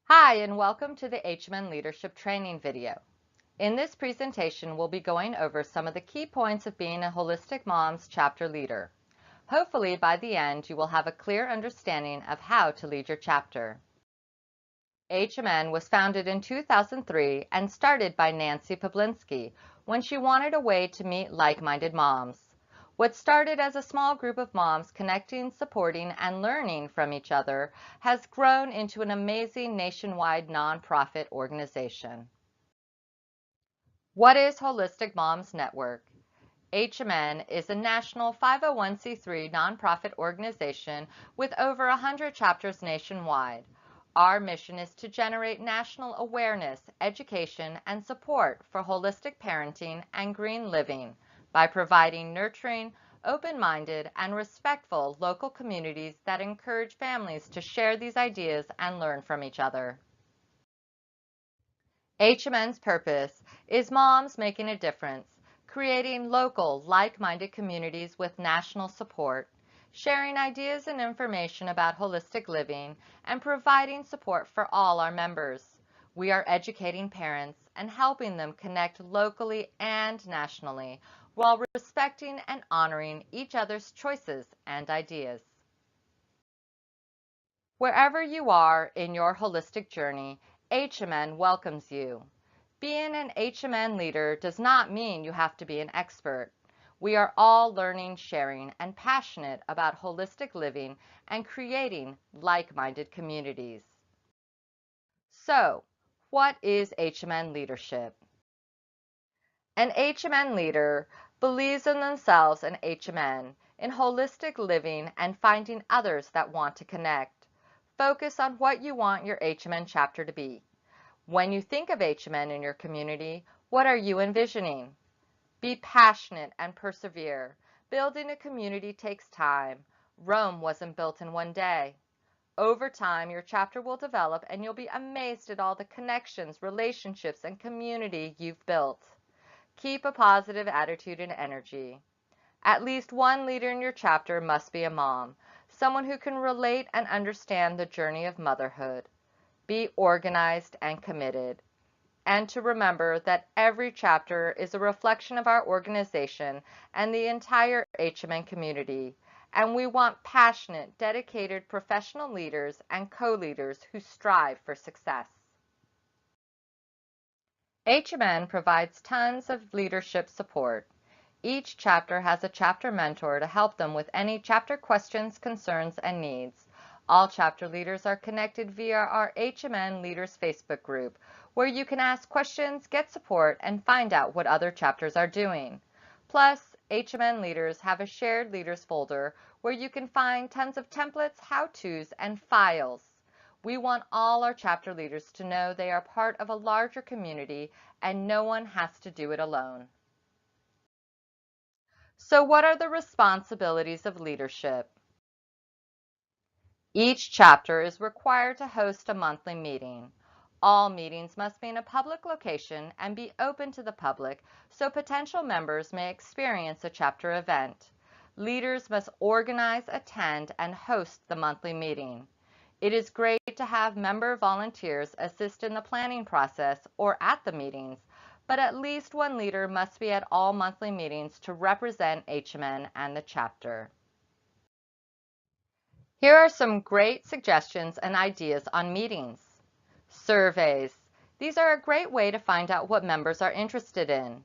Hi, and welcome to the HMN Leadership Training video. In this presentation, we'll be going over some of the key points of being a Holistic Moms chapter leader. Hopefully, by the end, you will have a clear understanding of how to lead your chapter. HMN was founded in 2003 and started by Nancy Pablinski when she wanted a way to meet like-minded moms. What started as a small group of moms connecting, supporting, and learning from each other has grown into an amazing nationwide nonprofit organization. What is Holistic Moms Network? HMN is a national 501c3 nonprofit organization with over 100 chapters nationwide. Our mission is to generate national awareness, education, and support for holistic parenting and green living by providing nurturing, open-minded, and respectful local communities that encourage families to share these ideas and learn from each other. HMN's purpose is moms making a difference, creating local, like-minded communities with national support, sharing ideas and information about holistic living, and providing support for all our members. We are educating parents and helping them connect locally and nationally while respecting and honoring each other's choices and ideas. Wherever you are in your holistic journey, HMN welcomes you. Being an HMN leader does not mean you have to be an expert. We are all learning, sharing, and passionate about holistic living and creating like-minded communities. So, what is HMN leadership? An HMN leader believes in themselves and HMN, in holistic living and finding others that want to connect. Focus on what you want your HMN chapter to be. When you think of HMN in your community, what are you envisioning? Be passionate and persevere. Building a community takes time. Rome wasn't built in one day. Over time, your chapter will develop and you'll be amazed at all the connections, relationships, and community you've built. Keep a positive attitude and energy. At least one leader in your chapter must be a mom, someone who can relate and understand the journey of motherhood. Be organized and committed. And to remember that every chapter is a reflection of our organization and the entire HMN community. And we want passionate, dedicated professional leaders and co-leaders who strive for success. HMN provides tons of leadership support. Each chapter has a chapter mentor to help them with any chapter questions, concerns, and needs. All chapter leaders are connected via our HMN Leaders Facebook group, where you can ask questions, get support, and find out what other chapters are doing. Plus, HMN leaders have a shared leaders folder where you can find tons of templates, how-tos, and files. We want all our chapter leaders to know they are part of a larger community and no one has to do it alone. So what are the responsibilities of leadership? Each chapter is required to host a monthly meeting. All meetings must be in a public location and be open to the public so potential members may experience a chapter event. Leaders must organize, attend, and host the monthly meeting. It is great to have member volunteers assist in the planning process or at the meetings, but at least one leader must be at all monthly meetings to represent HMN and the chapter. Here are some great suggestions and ideas on meetings. Surveys. These are a great way to find out what members are interested in.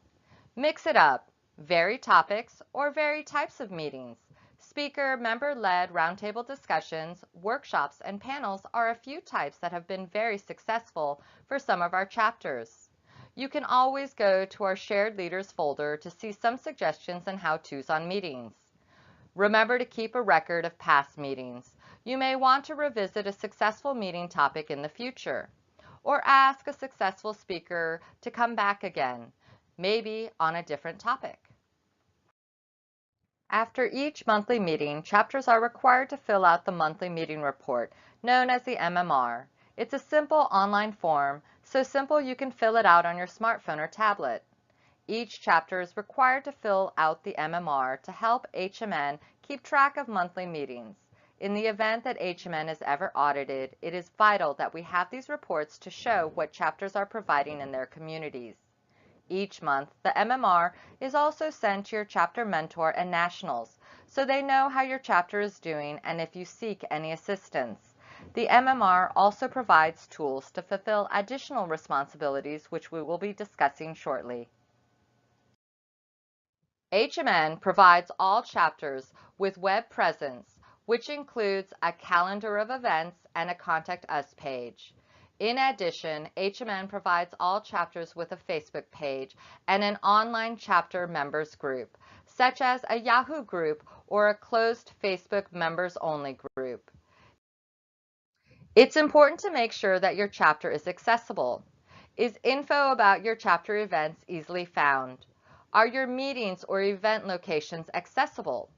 Mix it up. Vary topics or vary types of meetings. Speaker, member-led roundtable discussions, workshops, and panels are a few types that have been very successful for some of our chapters. You can always go to our Shared Leaders folder to see some suggestions and how-tos on meetings. Remember to keep a record of past meetings. You may want to revisit a successful meeting topic in the future, or ask a successful speaker to come back again, maybe on a different topic. After each monthly meeting, chapters are required to fill out the monthly meeting report, known as the MMR. It's a simple online form, so simple you can fill it out on your smartphone or tablet. Each chapter is required to fill out the MMR to help HMN keep track of monthly meetings. In the event that HMN is ever audited, it is vital that we have these reports to show what chapters are providing in their communities. Each month, the MMR is also sent to your chapter mentor and nationals, so they know how your chapter is doing and if you seek any assistance. The MMR also provides tools to fulfill additional responsibilities, which we will be discussing shortly. HMN provides all chapters with web presence, which includes a calendar of events and a Contact Us page. In addition, HMN provides all chapters with a Facebook page and an online chapter members group, such as a Yahoo group or a closed Facebook members-only group. It's important to make sure that your chapter is accessible. Is info about your chapter events easily found? Are your meetings or event locations accessible?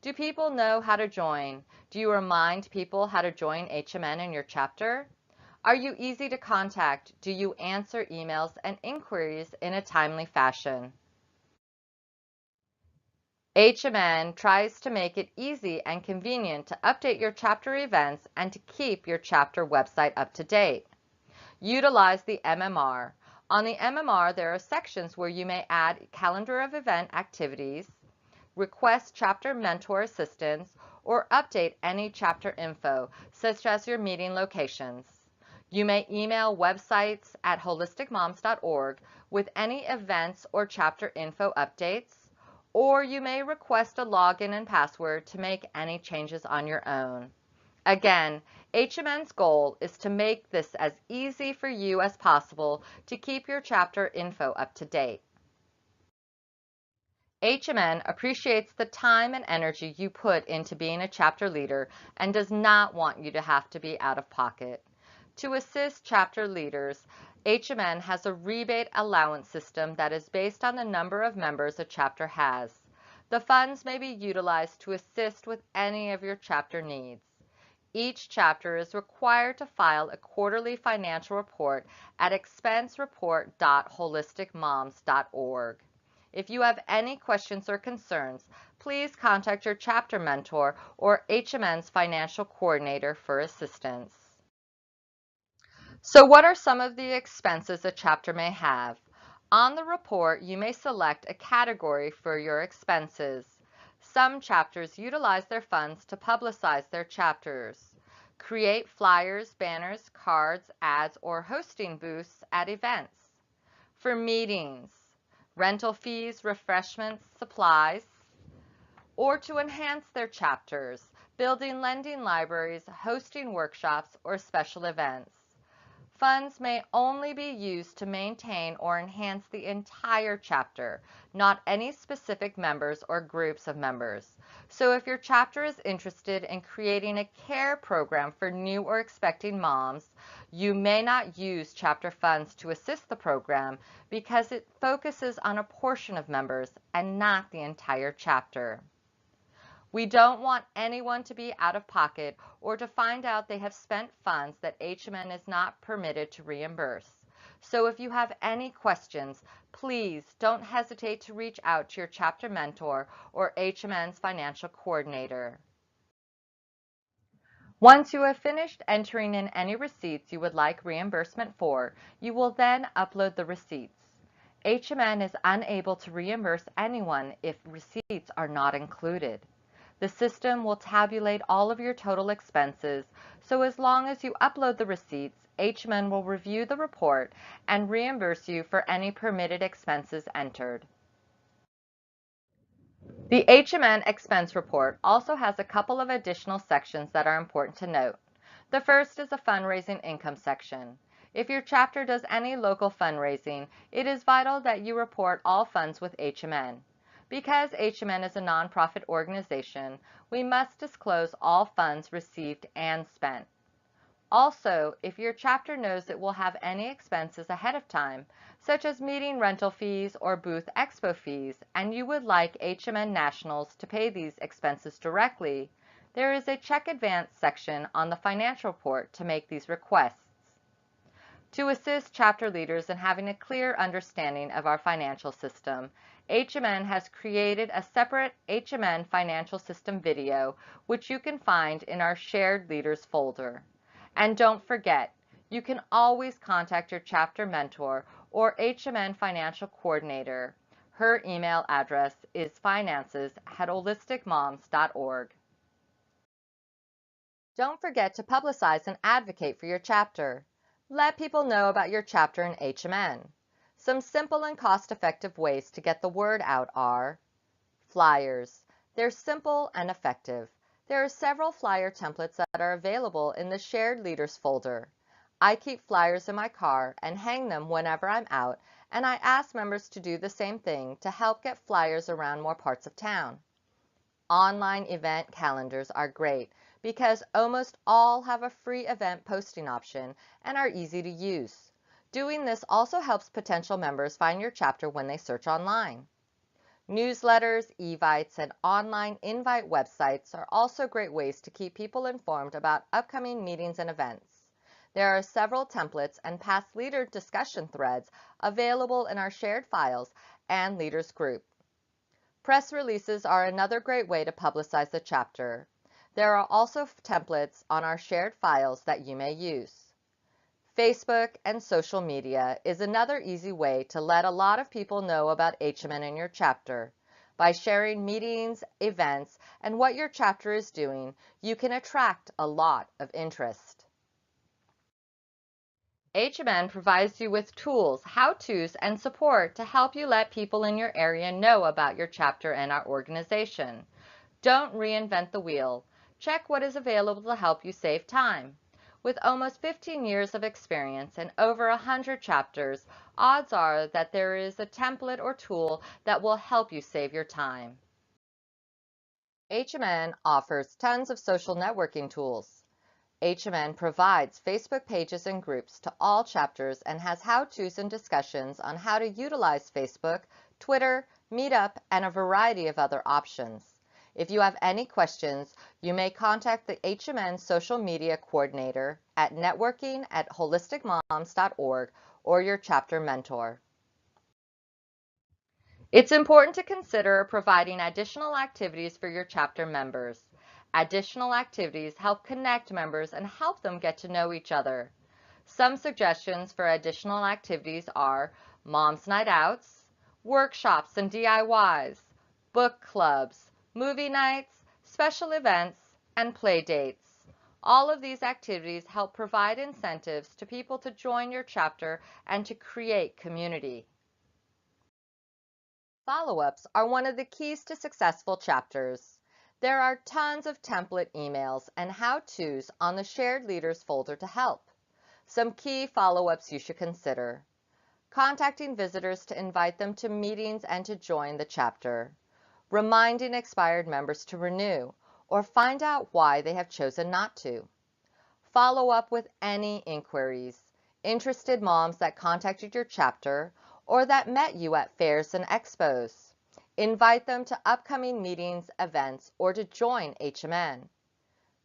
Do people know how to join? Do you remind people how to join HMN in your chapter? Are you easy to contact? Do you answer emails and inquiries in a timely fashion? HMN tries to make it easy and convenient to update your chapter events and to keep your chapter website up to date. Utilize the MMR. On the MMR, there are sections where you may add calendar of event activities, request chapter mentor assistance, or update any chapter info, such as your meeting locations. You may email websites at holisticmoms.org with any events or chapter info updates, or you may request a login and password to make any changes on your own. Again, HMN's goal is to make this as easy for you as possible to keep your chapter info up to date. HMN appreciates the time and energy you put into being a chapter leader and does not want you to have to be out of pocket. To assist chapter leaders, HMN has a rebate allowance system that is based on the number of members a chapter has. The funds may be utilized to assist with any of your chapter needs. Each chapter is required to file a quarterly financial report at expensereport.holisticmoms.org. If you have any questions or concerns, please contact your chapter mentor or HMN's financial coordinator for assistance. So what are some of the expenses a chapter may have? On the report, you may select a category for your expenses. Some chapters utilize their funds to publicize their chapters, create flyers, banners, cards, ads, or hosting booths at events. For meetings, rental fees, refreshments, supplies, or to enhance their chapters, building lending libraries, hosting workshops, or special events. Funds may only be used to maintain or enhance the entire chapter, not any specific members or groups of members. So if your chapter is interested in creating a care program for new or expecting moms, you may not use chapter funds to assist the program because it focuses on a portion of members and not the entire chapter. We don't want anyone to be out of pocket or to find out they have spent funds that HMN is not permitted to reimburse. So if you have any questions, please don't hesitate to reach out to your chapter mentor or HMN's financial coordinator. Once you have finished entering in any receipts you would like reimbursement for, you will then upload the receipts. HMN is unable to reimburse anyone if receipts are not included. The system will tabulate all of your total expenses, so as long as you upload the receipts, HMN will review the report and reimburse you for any permitted expenses entered. The HMN expense report also has a couple of additional sections that are important to note. The first is a fundraising income section. If your chapter does any local fundraising, it is vital that you report all funds with HMN. Because HMN is a nonprofit organization, we must disclose all funds received and spent. Also, if your chapter knows it will have any expenses ahead of time, such as meeting rental fees or booth expo fees, and you would like HMN Nationals to pay these expenses directly, there is a check advance section on the financial report to make these requests. To assist chapter leaders in having a clear understanding of our financial system, HMN has created a separate HMN financial system video, which you can find in our shared leaders folder. And don't forget, you can always contact your chapter mentor or HMN financial coordinator. Her email address is finances@holisticmoms.org. Don't forget to publicize and advocate for your chapter. Let people know about your chapter in HMN. Some simple and cost-effective ways to get the word out are flyers. They're simple and effective. There are several flyer templates that are available in the Shared Leaders folder. I keep flyers in my car and hang them whenever I'm out, and I ask members to do the same thing to help get flyers around more parts of town. Online event calendars are great because almost all have a free event posting option and are easy to use. Doing this also helps potential members find your chapter when they search online. Newsletters, evites, and online invite websites are also great ways to keep people informed about upcoming meetings and events. There are several templates and past leader discussion threads available in our shared files and leaders group. Press releases are another great way to publicize the chapter. There are also templates on our shared files that you may use. Facebook and social media is another easy way to let a lot of people know about HMN in your chapter. By sharing meetings, events, and what your chapter is doing, you can attract a lot of interest. HMN provides you with tools, how-tos, and support to help you let people in your area know about your chapter and our organization. Don't reinvent the wheel. Check what is available to help you save time. With almost 15 years of experience and over 100 chapters, odds are that there is a template or tool that will help you save your time. HMN offers tons of social networking tools. HMN provides Facebook pages and groups to all chapters and has how-tos and discussions on how to utilize Facebook, Twitter, Meetup, and a variety of other options. If you have any questions, you may contact the HMN social media coordinator at networking@holisticmoms.org or your chapter mentor. It's important to consider providing additional activities for your chapter members. Additional activities help connect members and help them get to know each other. Some suggestions for additional activities are Mom's Night Outs, workshops and DIYs, book clubs, movie nights, special events, and play dates. All of these activities help provide incentives to people to join your chapter and to create community. Follow-ups are one of the keys to successful chapters. There are tons of template emails and how-tos on the Shared Leaders folder to help. Some key follow-ups you should consider. Contacting visitors to invite them to meetings and to join the chapter. Reminding expired members to renew or find out why they have chosen not to. Follow up with any inquiries. Interested moms that contacted your chapter or that met you at fairs and expos. Invite them to upcoming meetings, events, or to join HMN.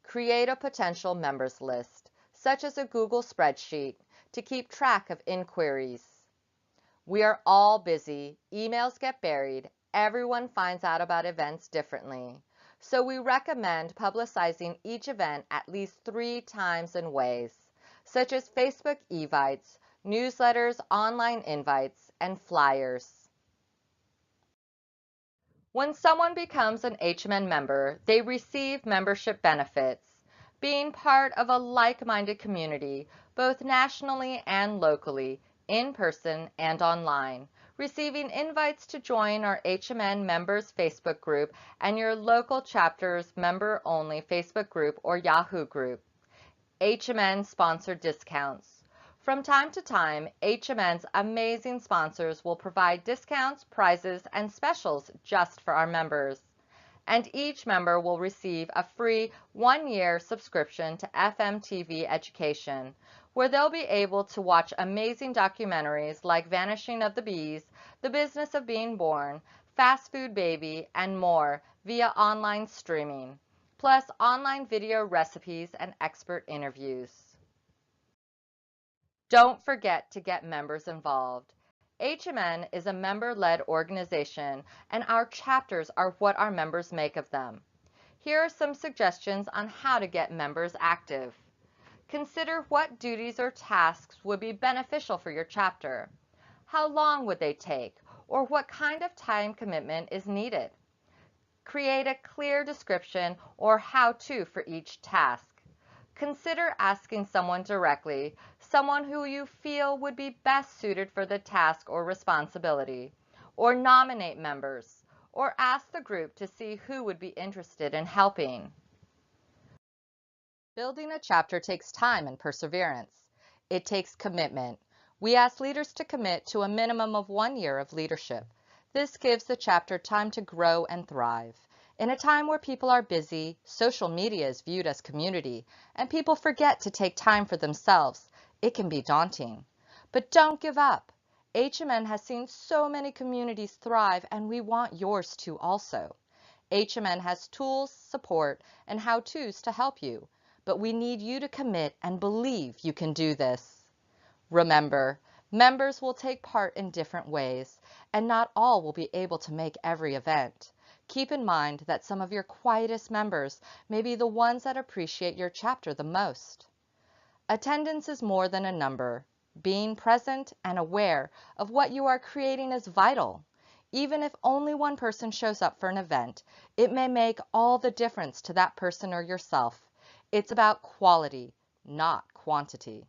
Create a potential members list, such as a Google spreadsheet, to keep track of inquiries. We are all busy, emails get buried, everyone finds out about events differently. So we recommend publicizing each event at least 3 times in ways, such as Facebook evites, newsletters, online invites, and flyers. When someone becomes an HMN member, they receive membership benefits. Being part of a like-minded community, both nationally and locally, in person and online, receiving invites to join our HMN members Facebook group and your local chapter's member-only Facebook group or Yahoo group. HMN sponsored discounts. From time to time, HMN's amazing sponsors will provide discounts, prizes, and specials just for our members. And each member will receive a free 1-year subscription to FMTV Education, where they'll be able to watch amazing documentaries like Vanishing of the Bees, The Business of Being Born, Fast Food Baby, and more via online streaming, plus online video recipes and expert interviews. Don't forget to get members involved. HMN is a member-led organization, and our chapters are what our members make of them. Here are some suggestions on how to get members active. Consider what duties or tasks would be beneficial for your chapter. How long would they take, or what kind of time commitment is needed? Create a clear description or how-to for each task. Consider asking someone directly, someone who you feel would be best suited for the task or responsibility, or nominate members, or ask the group to see who would be interested in helping. Building a chapter takes time and perseverance. It takes commitment. We ask leaders to commit to a minimum of 1 year of leadership. This gives the chapter time to grow and thrive. In a time where people are busy, social media is viewed as community, and people forget to take time for themselves, it can be daunting. But don't give up. HMN has seen so many communities thrive, and we want yours to also. HMN has tools, support, and how-tos to help you, but we need you to commit and believe you can do this. Remember, members will take part in different ways, and not all will be able to make every event. Keep in mind that some of your quietest members may be the ones that appreciate your chapter the most. Attendance is more than a number. Being present and aware of what you are creating is vital. Even if only one person shows up for an event, it may make all the difference to that person or yourself. It's about quality, not quantity.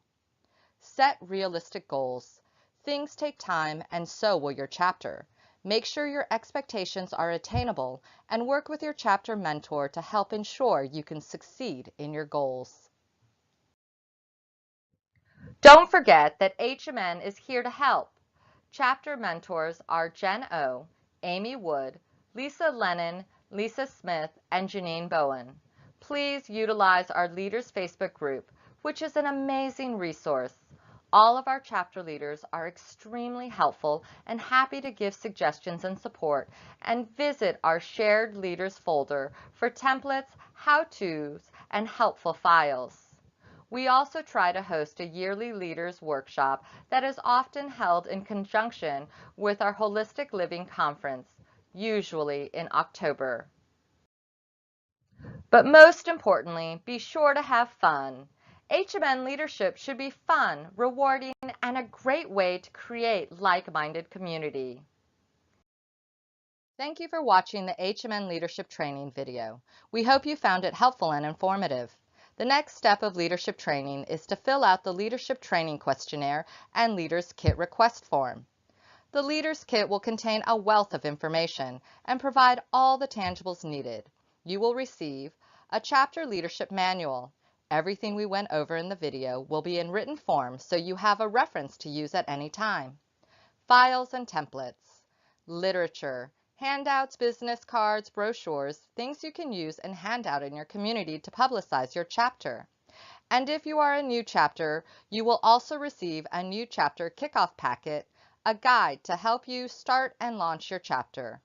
Set realistic goals. Things take time, and so will your chapter. Make sure your expectations are attainable and work with your chapter mentor to help ensure you can succeed in your goals. Don't forget that HMN is here to help. Chapter mentors are Jen O, Amy Wood, Lisa Lennon, Lisa Smith, and Janine Bowen. Please utilize our Leaders Facebook group, which is an amazing resource. All of our chapter leaders are extremely helpful and happy to give suggestions and support, and visit our Shared Leaders folder for templates, how-tos, and helpful files. We also try to host a yearly leaders workshop that is often held in conjunction with our Holistic Living Conference, usually in October. But most importantly, be sure to have fun. HMN leadership should be fun, rewarding, and a great way to create like-minded community. Thank you for watching the HMN Leadership Training video. We hope you found it helpful and informative. The next step of leadership training is to fill out the Leadership Training Questionnaire and Leaders Kit request form. The Leaders Kit will contain a wealth of information and provide all the tangibles needed. You will receive a chapter leadership manual. Everything we went over in the video will be in written form so you have a reference to use at any time. Files and templates, literature, handouts, business cards, brochures, things you can use and hand out in your community to publicize your chapter. And if you are a new chapter, you will also receive a new chapter kickoff packet, a guide to help you start and launch your chapter.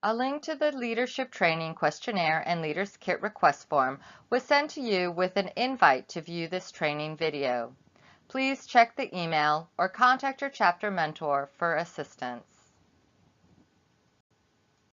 A link to the Leadership Training Questionnaire and Leaders Kit request form was sent to you with an invite to view this training video. Please check the email or contact your chapter mentor for assistance.